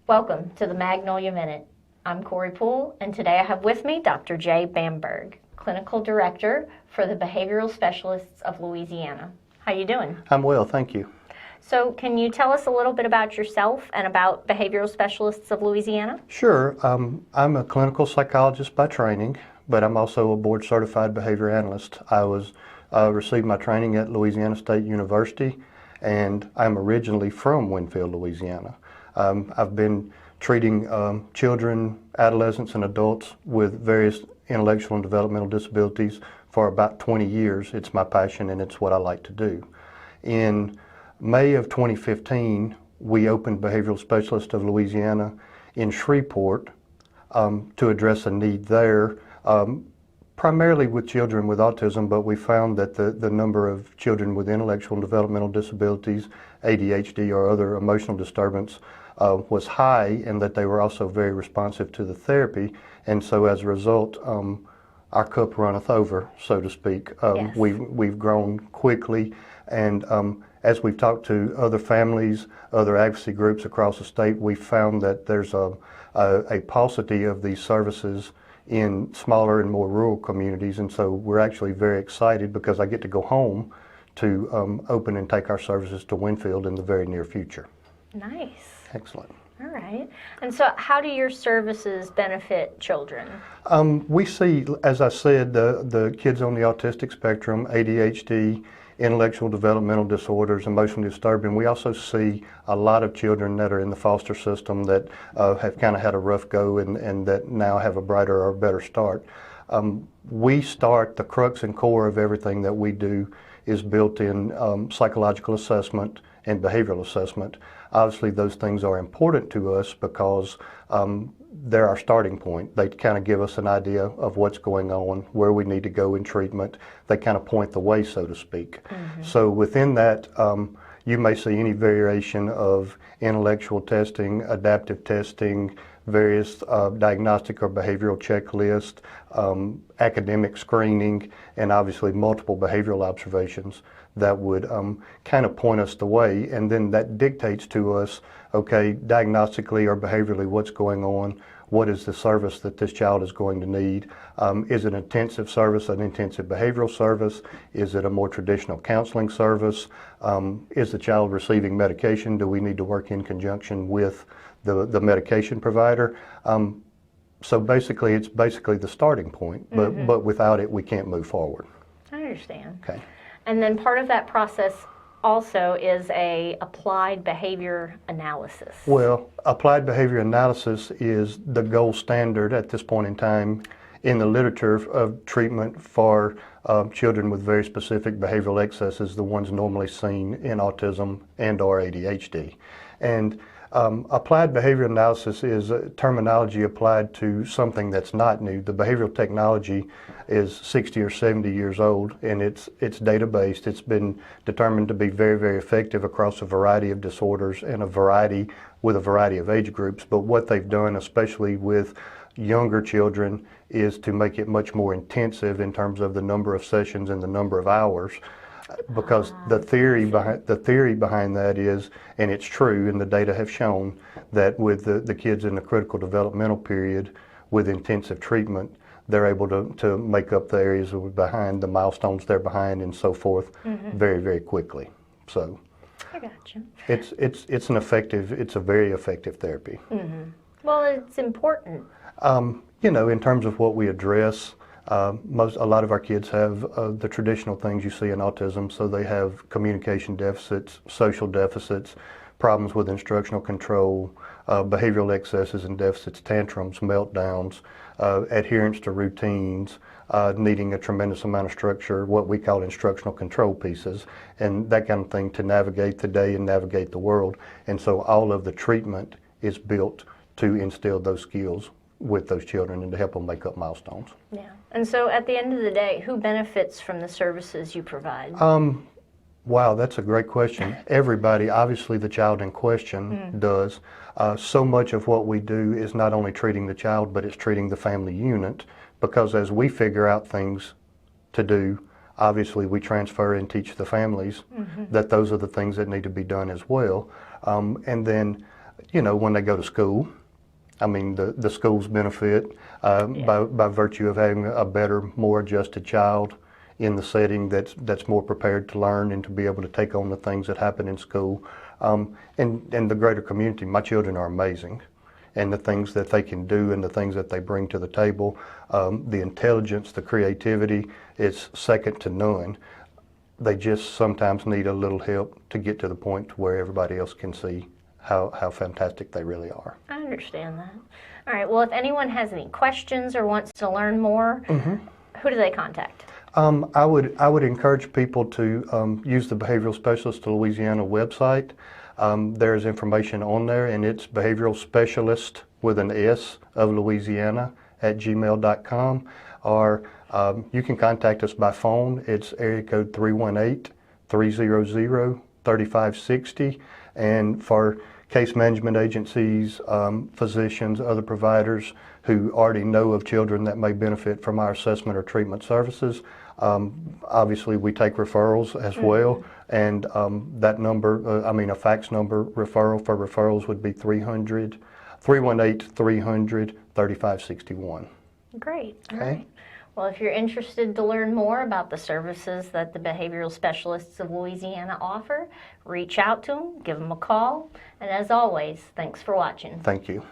Welcome to the Magnolia Minute. I'm Corey Poole, and today I have with me Dr. Jay Bamburg, Clinical Director for the Behavioral Specialists of Louisiana. How you doing? I'm well, thank you. So can you tell us a little bit about yourself and about Behavioral Specialists of Louisiana? Sure. I'm a clinical psychologist by training, but I'm also a board-certified behavior analyst. I received my training at Louisiana State University, and I'm originally from Winfield, Louisiana. I've been treating children, adolescents, and adults with various intellectual and developmental disabilities for about 20 years. It's my passion and it's what I like to do. In May of 2015, we opened Behavioral Specialists of Louisiana in Shreveport to address a need there, primarily with children with autism, but we found that the number of children with intellectual and developmental disabilities, ADHD or other emotional disturbance, was high, and that they were also very responsive to the therapy. And so as a result, our cup runneth over, so to speak. Yes. We've grown quickly, and as we've talked to other families, other advocacy groups across the state, we've found that there's a paucity of these services in smaller and more rural communities, and so we're actually very excited because I get to go home to open and take our services to Winfield in the very near future. Nice. Excellent. All right. And so how do your services benefit children? We see, as I said, the kids on the autistic spectrum, ADHD, intellectual developmental disorders, emotionally disturbing. We also see a lot of children that are in the foster system that have kind of had a rough go and that now have a brighter or better start. The crux and core of everything that we do is built in psychological assessment and behavioral assessment. Obviously, those things are important to us because they're our starting point. They kind of give us an idea of what's going on, where we need to go in treatment. They kind of point the way, so to speak. Mm-hmm. So within that, you may see any variation of intellectual testing, adaptive testing, various diagnostic or behavioral checklists, academic screening, and obviously multiple behavioral observations that would kind of point us the way, and then that dictates to us, okay, diagnostically or behaviorally, what's going on, what is the service that this child is going to need. Is it an intensive service, an intensive behavioral service? Is it a more traditional counseling service? Is the child receiving medication? Do we need to work in conjunction with the medication provider? So basically, it's basically the starting point, but without it, we can't move forward. I understand. Okay. And then part of that process also is a applied behavior analysis. Well, applied behavior analysis is the gold standard at this point in time in the literature of treatment for children with very specific behavioral excesses, the ones normally seen in autism and or ADHD. And applied behavior analysis is a terminology applied to something that's not new. The behavioral technology is 60 or 70 years old, and it's data-based. It's been determined to be very, very effective across a variety of disorders and with a variety of age groups. But what they've done, especially with younger children, is to make it much more intensive in terms of the number of sessions and the number of hours. Because the theory behind that is, and it's true, and the data have shown, that with the kids in the critical developmental period with intensive treatment, they're able to make up the areas that were behind, the milestones they're behind, and so forth, very, very quickly. So I gotcha. It's a very effective therapy. Mm-hmm. Well, it's important. In terms of what we address, a lot of our kids have the traditional things you see in autism, so they have communication deficits, social deficits, problems with instructional control, behavioral excesses and deficits, tantrums, meltdowns, adherence to routines, needing a tremendous amount of structure, what we call instructional control pieces, and that kind of thing to navigate the day and navigate the world. And so all of the treatment is built to instill those skills with those children and to help them make up milestones. Yeah. And so at the end of the day, who benefits from the services you provide? Wow, that's a great question. Everybody, obviously the child in question does. So much of what we do is not only treating the child, but it's treating the family unit, because as we figure out things to do, obviously we transfer and teach the families that those are the things that need to be done as well. And then when they go to school. I mean, the schools benefit by virtue of having a better, more adjusted child in the setting that's more prepared to learn and to be able to take on the things that happen in school. And the greater community, my children are amazing. And the things that they can do and the things that they bring to the table, the intelligence, the creativity, is second to none. They just sometimes need a little help to get to the point where everybody else can see how fantastic they really are. I understand that. All right, well, if anyone has any questions or wants to learn more, who do they contact? I would encourage people to use the Behavioral Specialist of Louisiana website. There's information on there, and it's Behavioral Specialist with an S of Louisiana at gmail.com, or you can contact us by phone. It's area code 318-300-3560, and for case management agencies, physicians, other providers who already know of children that may benefit from our assessment or treatment services. Obviously, we take referrals as well, and that number, a fax number referral for referrals would be 318-300-3561. Great. All Okay. right. Well, if you're interested to learn more about the services that the Behavioral Specialists of Louisiana offer, reach out to them, give them a call, and as always, thanks for watching. Thank you.